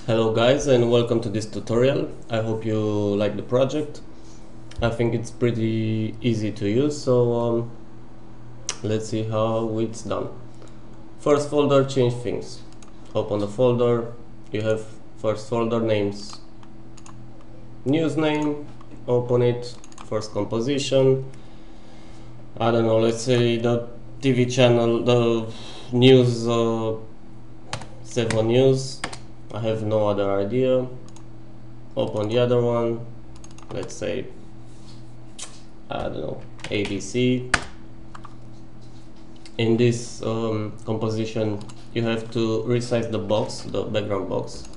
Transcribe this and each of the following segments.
Hello guys, and welcome to this tutorial. I hope you like the project. I think it's pretty easy to use, so let's see how it's done. First folder, change things. Open the folder. You have first folder names. News name, open it. First composition. I don't know, let's say the TV channel, the news, 7 News. I have no other idea. Open the other one, let's say, I don't know, ABC. In this composition you have to resize the box, the background box.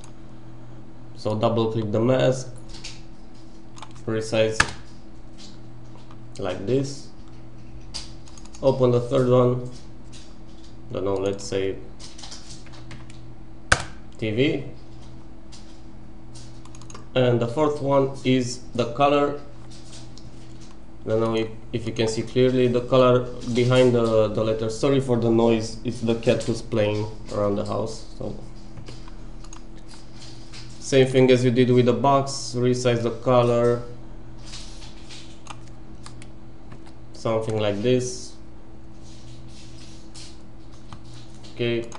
So double click the mask, resize like this. Open the third one, don't know, let's say TV. And the fourth one is the color. I don't know if you can see clearly the color behind the letter. Sorry for the noise, it's the cat who's playing around the house. So same thing as you did with the box, resize the color, something like this. Okay.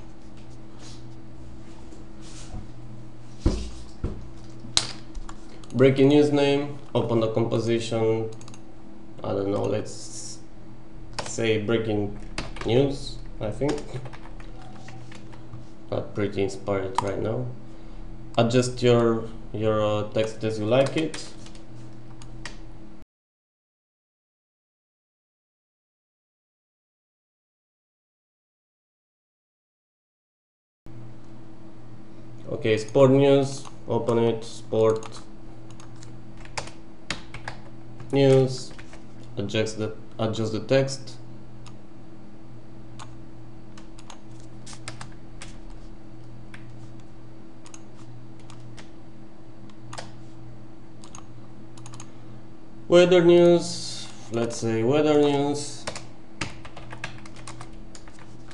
Breaking news name, open the composition, I don't know, let's say breaking news, I think. Not pretty inspired right now. Adjust your text as you like it. Okay, sport news, open it, sport news, adjust the text. Weather news, let's say weather news.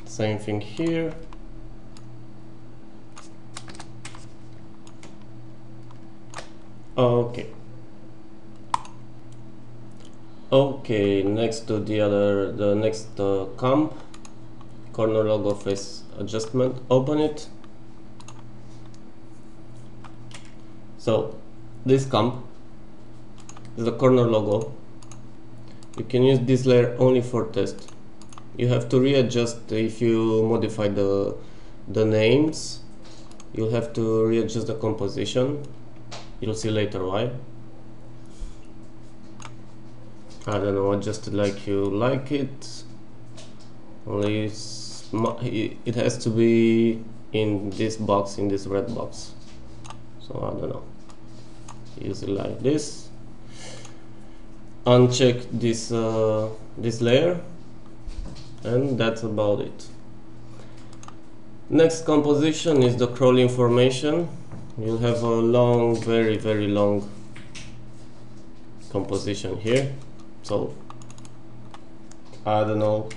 Same thing here. Okay, next to the next comp, corner logo face adjustment, open it. So this comp is the corner logo. You can use this layer only for test. You have to readjust if you modify the names. You'll have to readjust the composition. You'll see later why. I don't know, adjust it like you like it. Only it has to be in this box, in this red box. So I don't know. Use it like this. Uncheck this this layer, and that's about it. Next composition is the crawl information. You'll have a long, very long composition here. So I don't know,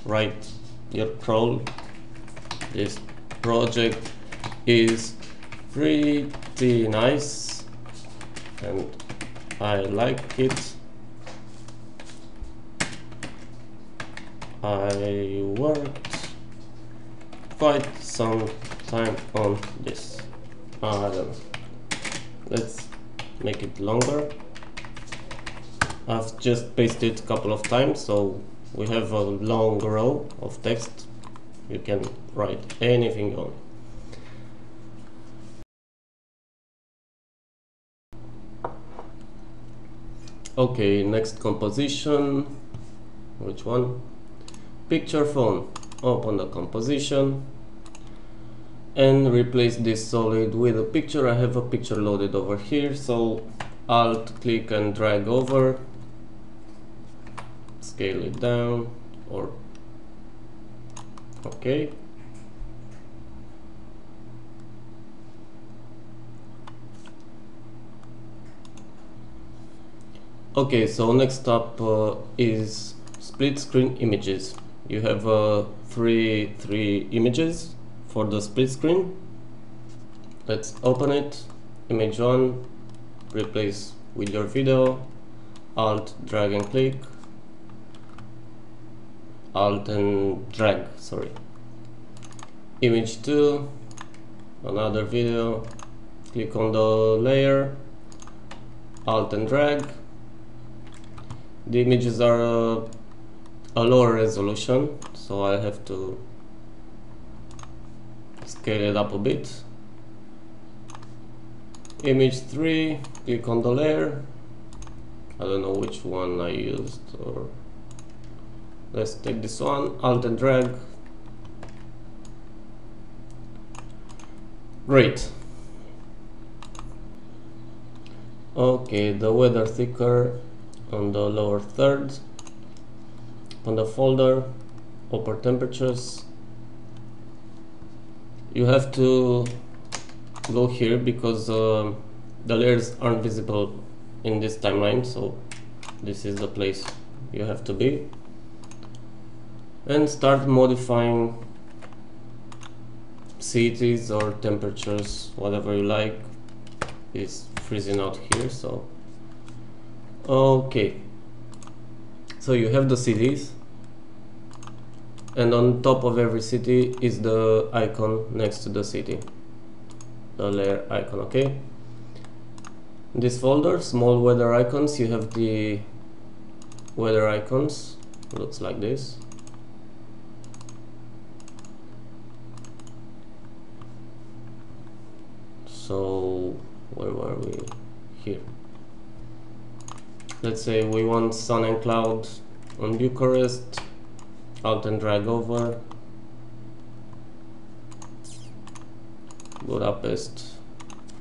write your crawl. This project is pretty nice and I like it. I worked quite some time on this. I don't know. Let's make it longer. I've just pasted it a couple of times, so we have a long row of text. You can write anything on. Okay, next composition. Which one? Picture phone. Open the composition and replace this solid with a picture. I have a picture loaded over here, so Alt click and drag over, scale it down, or okay. Okay, so next up is split screen images. You have three images for the split screen. Let's open it. Image 1, replace with your video, Alt, drag and click, Alt and drag, sorry. Image 2, another video, click on the layer, Alt and drag. The images are a lower resolution, so I have to scale it up a bit. Image 3, click on the layer. I don't know which one I used, or let's take this one, Alt and drag. Great. Okay, the weather thicker on the lower third. On the folder, upper temperatures. You have to go here because the layers aren't visible in this timeline, so this is the place you have to be, and start modifying cities or temperatures, whatever you like. It's freezing out here, so okay, so you have the cities, and on top of every city is the icon next to the city, the layer icon. Okay, in this folder, small weather icons, you have the weather icons, looks like this. So where were we? Here. Let's say we want sun and cloud on Bucharest, Alt and drag over. Budapest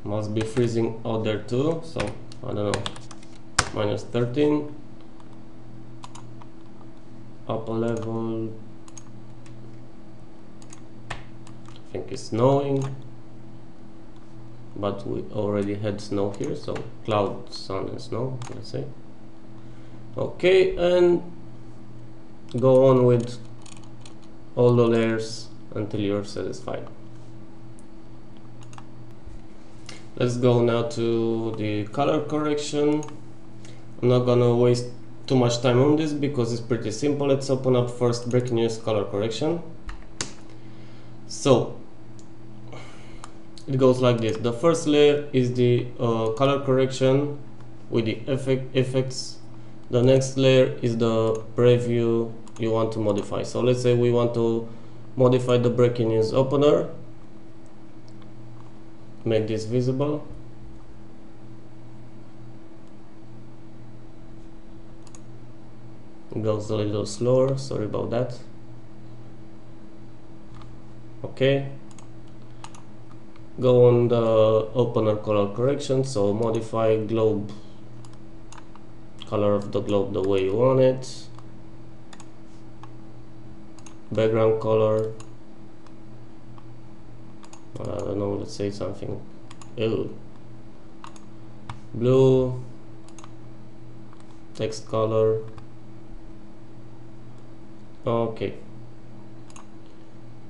must be freezing out there too, so I don't know, -13. Up a level, I think it's snowing, but we already had snow here, so cloud, sun and snow, let's say. Okay, and go on with all the layers until you're satisfied. Let's go now to the color correction. I'm not gonna waste too much time on this because it's pretty simple. Let's open up first breaking news color correction. So it goes like this. The first layer is the color correction with the effects. The next layer is the preview you want to modify. So let's say we want to modify the breaking news opener. Make this visible. It goes a little slower, sorry about that. Okay. Go on the opener color correction, so modify globe, color of the globe the way you want it. Background color, I don't know, let's say something blue. Text color, okay.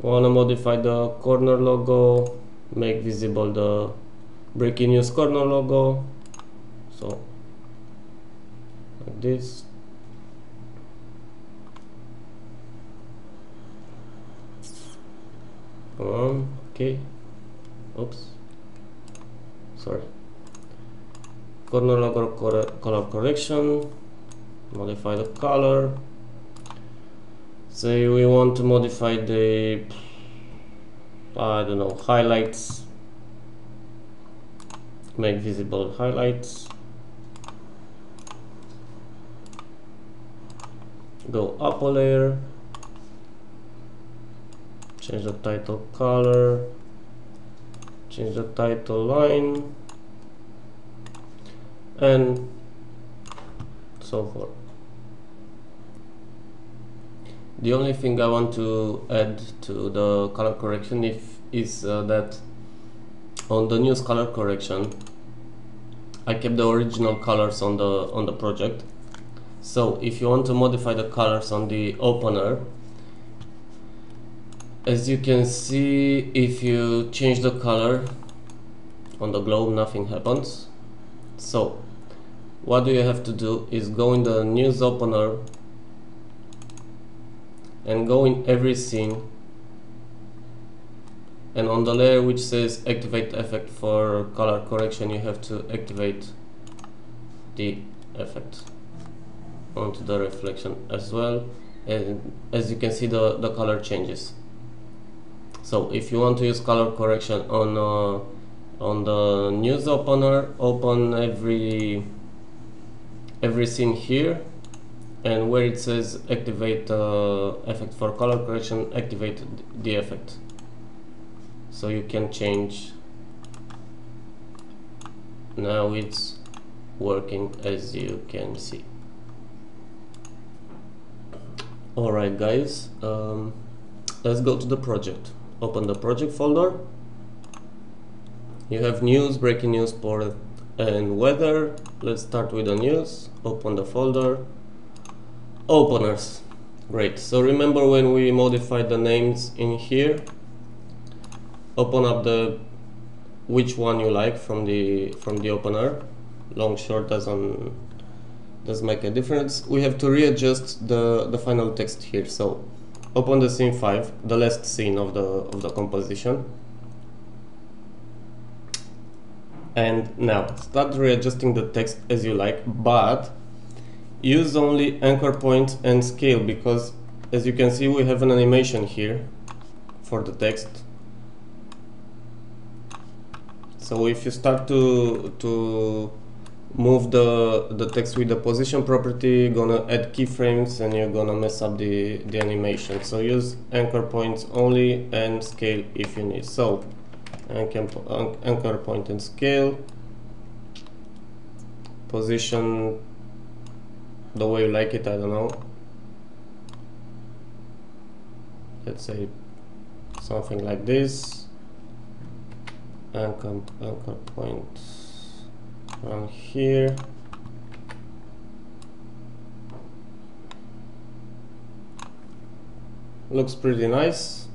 Want to modify the corner logo, make visible the breaking news corner logo, so like this. Come on, okay. Oops, sorry. Corner logo color correction, modify the color. Say we want to modify the, I don't know, highlights, make visible highlights. Go up a layer, change the title color, change the title line, and so forth. The only thing I want to add to the color correction is that on the news color correction I kept the original colors on the project. So if you want to modify the colors on the opener, as you can see, if you change the color, on the globe nothing happens. So what you have to do is go in the news opener and go in every scene, and on the layer which says activate effect for color correction, you have to activate the effect onto the reflection as well, and as you can see the color changes. So if you want to use color correction on the news opener, open every scene here, and where it says activate effect for color correction, activate the effect, so you can change. Now it's working, as you can see. Alright guys, let's go to the project. Open the project folder. You have news, breaking news, sport and weather. Let's start with the news. Open the folder. Openers. Great. So remember when we modified the names in here, open up the which one you like from the opener. Long, short doesn't make a difference. We have to readjust the final text here. So open the scene 5, the last scene of the composition, and now start readjusting the text as you like, but use only anchor point and scale, because as you can see we have an animation here for the text. So if you start to move the text with the position property, you're gonna add keyframes and you're gonna mess up the animation. So use anchor points only and scale if you need. So anchor point and scale, position the way you like it, I don't know, let's say something like this. Anchor point on here. Looks pretty nice.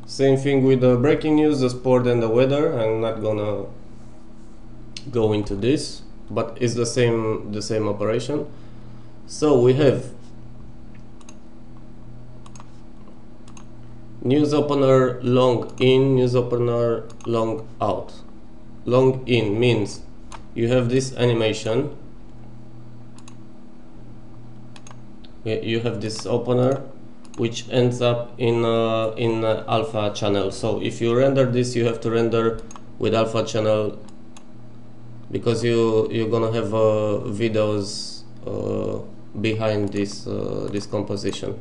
Same thing with the breaking news, the sport and the weather. I'm not gonna go into this, but it's the same operation. So we have news opener long in, news opener long out. Long in means you have this animation, you have this opener which ends up in alpha channel. So if you render this, you have to render with alpha channel, because you're gonna have videos behind this composition.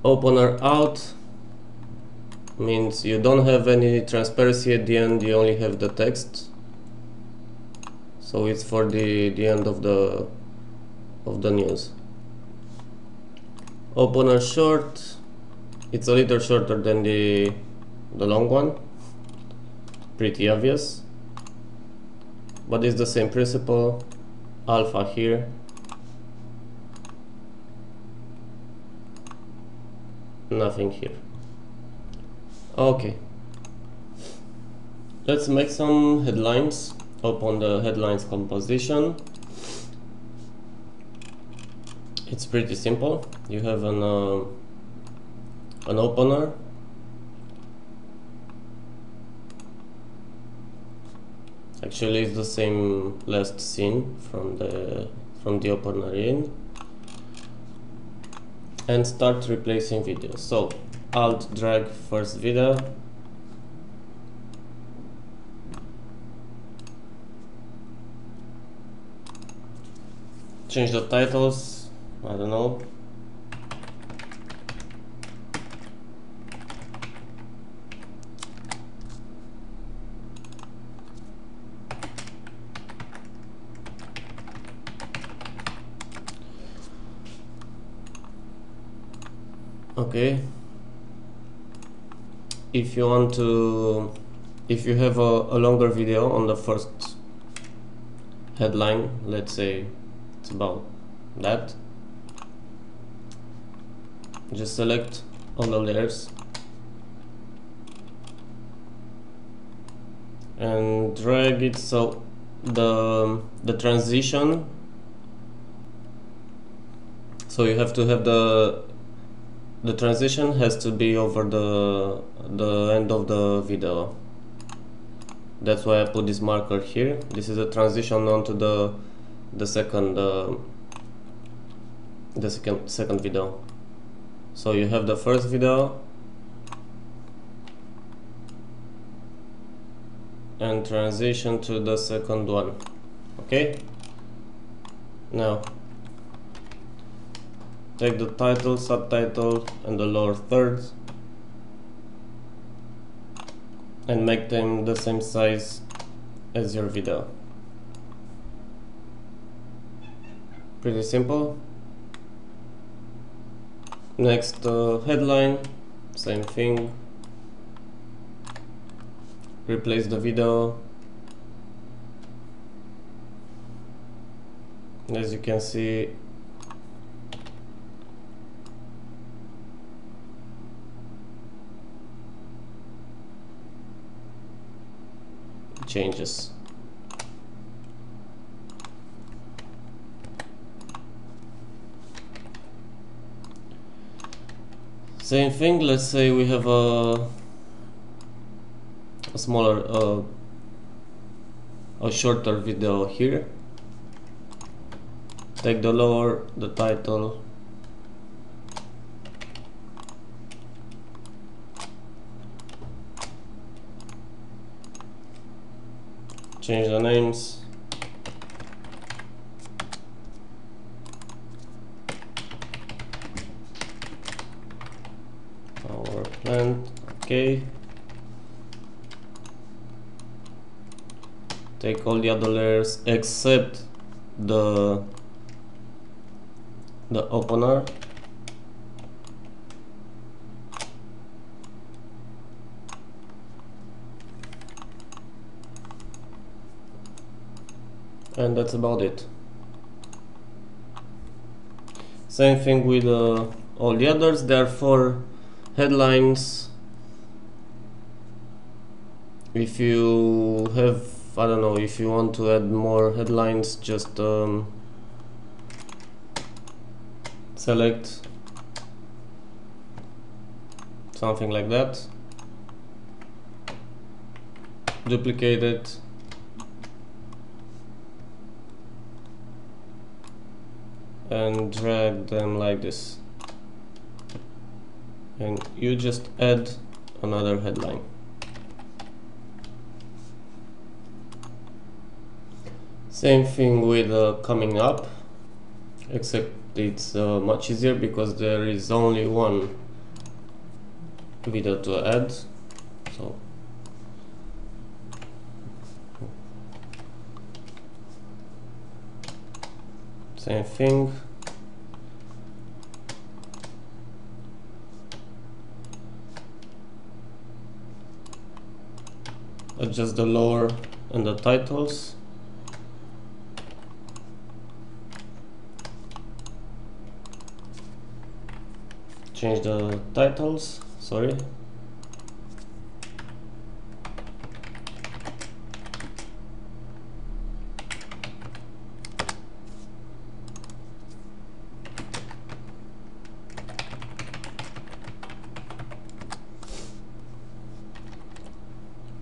Opener out means you don't have any transparency at the end, you only have the text, so it's for the end of the news. Opener short, it's a little shorter than the long one, pretty obvious, but it's the same principle. Alpha here, nothing here. Okay, let's make some headlines. Open the headlines composition. It's pretty simple. You have an opener, actually it's the same last scene from the opener in, and start replacing videos. So Alt drag first video, change the titles, I don't know, okay. If you want to, if you have a longer video on the first headline, let's say it's about that, just select all the layers, and drag it so the transition, so you have to have the transition has to be over the end of the video. That's why I put this marker here. This is a transition onto the second video. So you have the first video and transition to the second one. Okay, now take the title, subtitle and the lower third and make them the same size as your video. Pretty simple. Next, headline, same thing. Replace the video. As you can see, it changes. Same thing, let's say we have a smaller, a shorter video here. Take the lower, the title, change the names, power plant, okay. Take all the other layers except the opener, and that's about it. Same thing with all the others. There are 4 headlines. If you have, I don't know, if you want to add more headlines, just select something like that, duplicate it, and drag them like this, and you just add another headline. Same thing with coming up, except it's much easier because there is only one video to add. So same thing, adjust the lower and the titles, change the titles, sorry,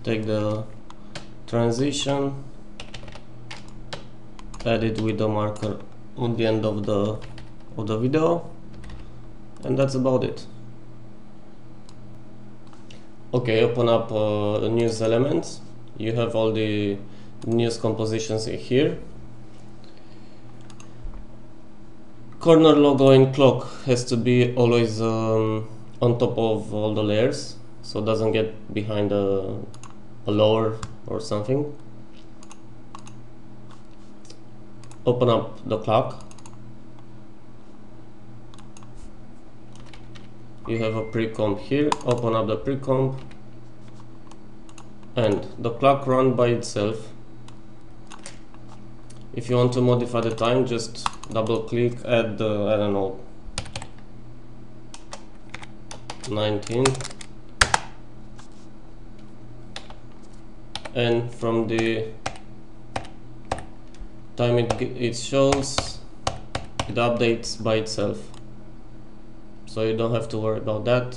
take the transition, add it with the marker on the end of the video, and that's about it. Okay, open up news elements. You have all the news compositions in here. Corner logo and clock has to be always on top of all the layers, so it doesn't get behind a lower or something. Open up the clock. You have a pre-comp here, open up the pre-comp, and the clock run by itself. If you want to modify the time, just double click, add I don't know, 19, and from the time it shows, it updates by itself, so you don't have to worry about that.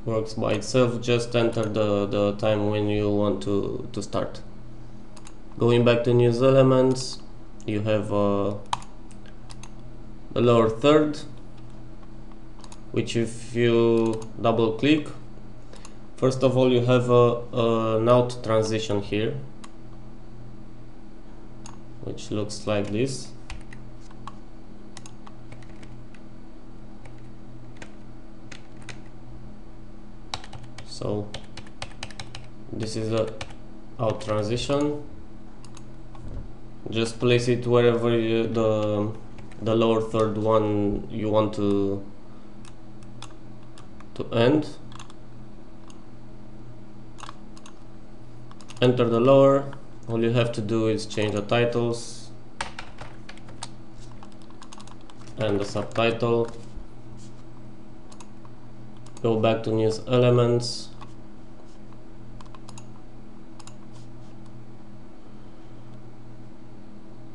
Works by itself. Just enter the time when you want to start. Going back to news elements, you have the lower third, which if you double click, first of all you have an out transition here, which looks like this. So this is the out transition. Just place it wherever the lower third one you want to end. Enter the lower. All you have to do is change the titles and the subtitle. Go back to news elements.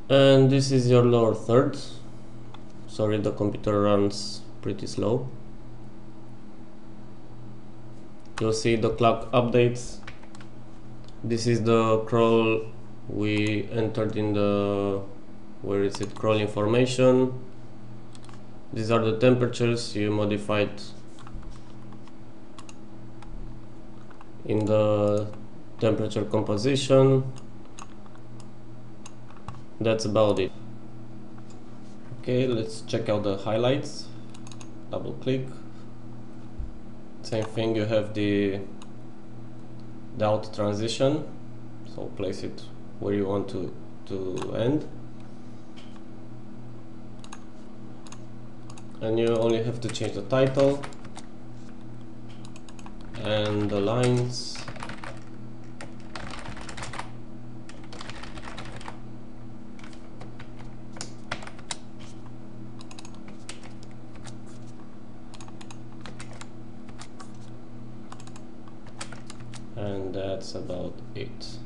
And this is your lower third. Sorry, the computer runs pretty slow. You'll see the clock updates. This is the crawl we entered in the, where is it, crawl information. These are the temperatures you modified in the temperature composition. That's about it. Okay, let's check out the highlights. Double click. Same thing, you have the out transition, so place it where you want to end, and you only have to change the title and the lines. And that's about it.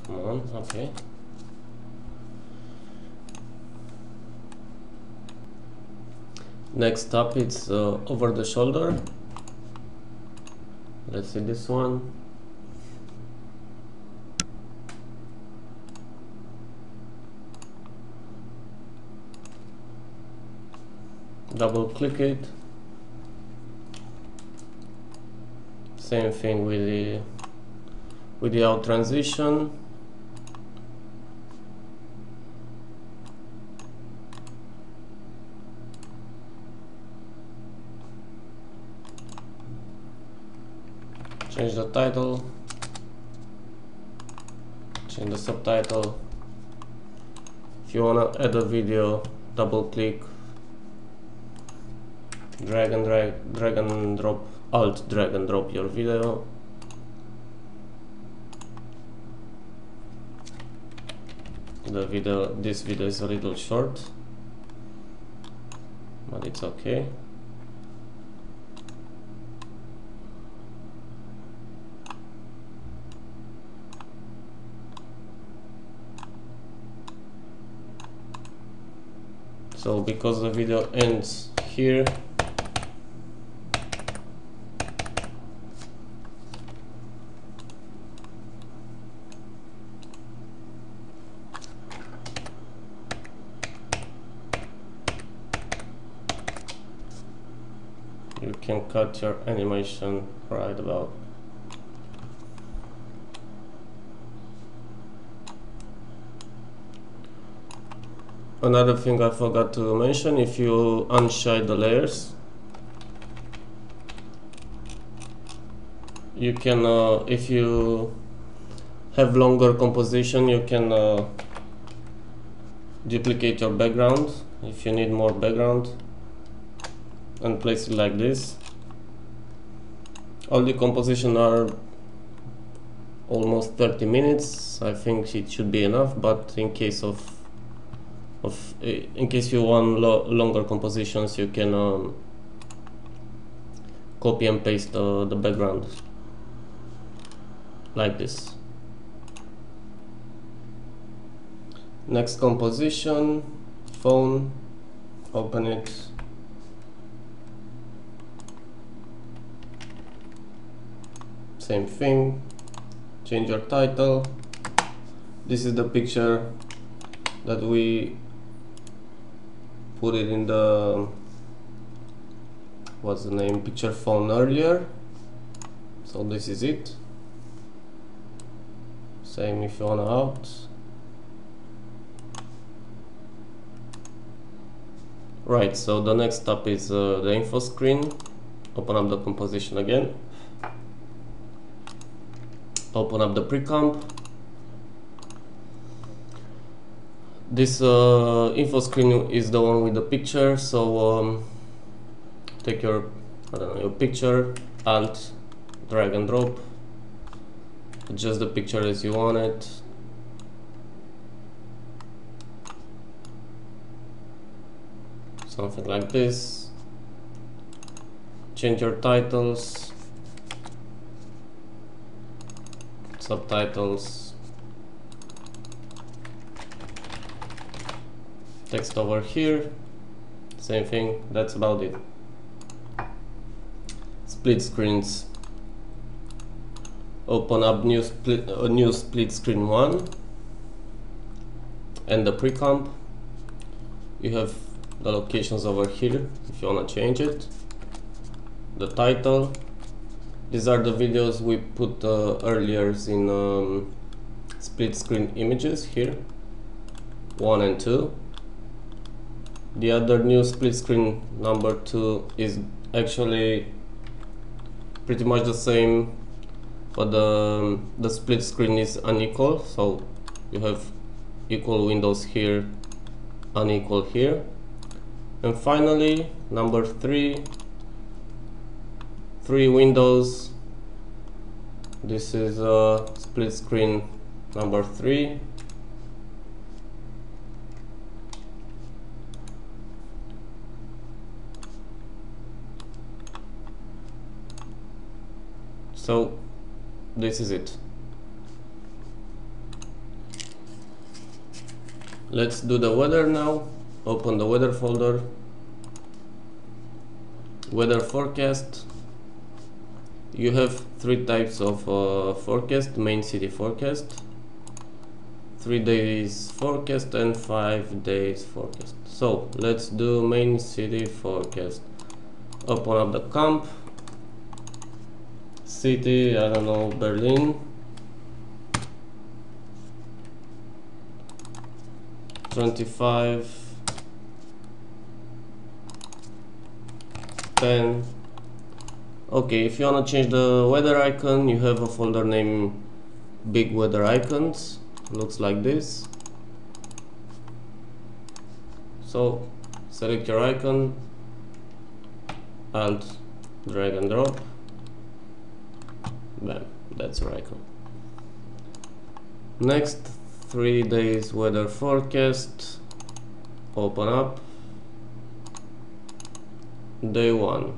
Come on, okay. Next up, it's over the shoulder. Let's see this one. Double click it. Same thing with the out transition. Change the title, change the subtitle. If you wanna add a video, double click, drag and drop, alt drag and drop your video. This video is a little short, but it's okay. So because the video ends here, you can cut your animation right about. Another thing I forgot to mention, if you unshade the layers, you can, if you have longer composition, you can duplicate your background if you need more background and place it like this. All the composition are almost 30 minutes. I think it should be enough, but in case of in case you want longer compositions, you can copy and paste the background like this. Next composition, phone, open it. Same thing, change your title. This is the picture that we put it in the, what's the name, picture phone earlier. So this is it. Same if you want out. Right, so the next step is the info screen. Open up the composition again. Open up the pre-comp. This info screen is the one with the picture, so take your, I don't know, your picture, Alt, drag and drop, adjust the picture as you want it. Something like this. Change your titles, subtitles, text over here, same thing, that's about it. Split screens. Open up new split screen 1 and the pre-comp. You have the locations over here if you want to change it. The title. These are the videos we put earlier in split screen images here, 1 and 2. The other new split screen number 2 is actually pretty much the same, but the split screen is unequal, so you have equal windows here, unequal here. And finally, number 3, 3 windows. This is split screen number 3. So this is it. Let's do the weather now. Open the weather folder, weather forecast. You have 3 types of forecast: main city forecast, 3 days forecast, and 5 days forecast. So let's do main city forecast. Open up the comp, city, I don't know, Berlin, 25, 10. Okay, if you wanna change the weather icon, you have a folder named Big Weather Icons. Looks like this. So select your icon, Alt, drag and drop. Bam, that's your icon. Next, 3 days weather forecast. Open up. Day 1,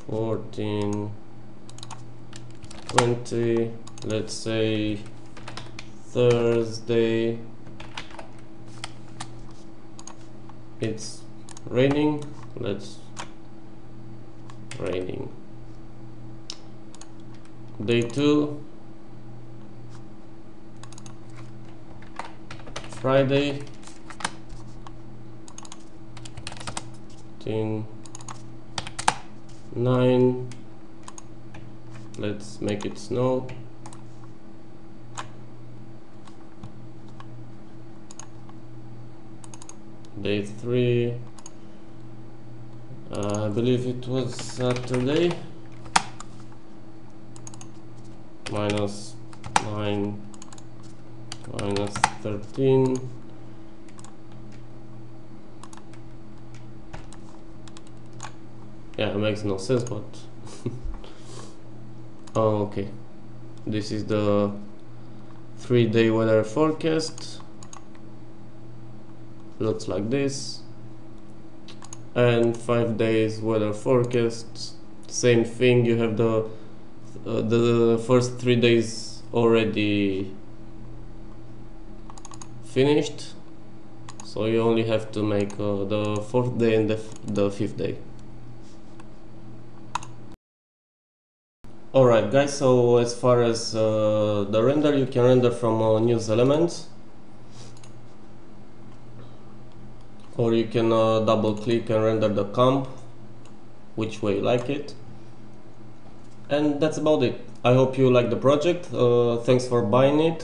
14, 20, let's say Thursday. It's raining. Let's raining. Day 2, Friday, 9. Let's make it snow. Day 3, I believe it was Saturday, -9, -13. Yeah, it makes no sense, but oh, okay. This is the 3-day weather forecast. looks like this. And 5 days weather forecast, same thing. You have the first 3 days already finished, so you only have to make the 4th day and the 5th day. Alright guys, so as far as the render, you can render from news elements, or you can double click and render the camp, which way you like it. And that's about it. I hope you like the project. Thanks for buying it.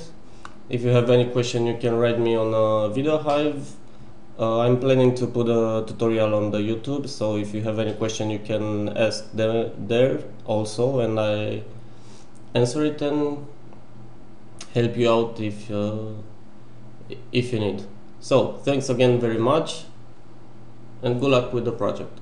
If you have any question, you can write me on videohive. I'm planning to put a tutorial on the YouTube, so if you have any question, you can ask there also, and I answer it and help you out if you need. So thanks again very much, and good luck with the project.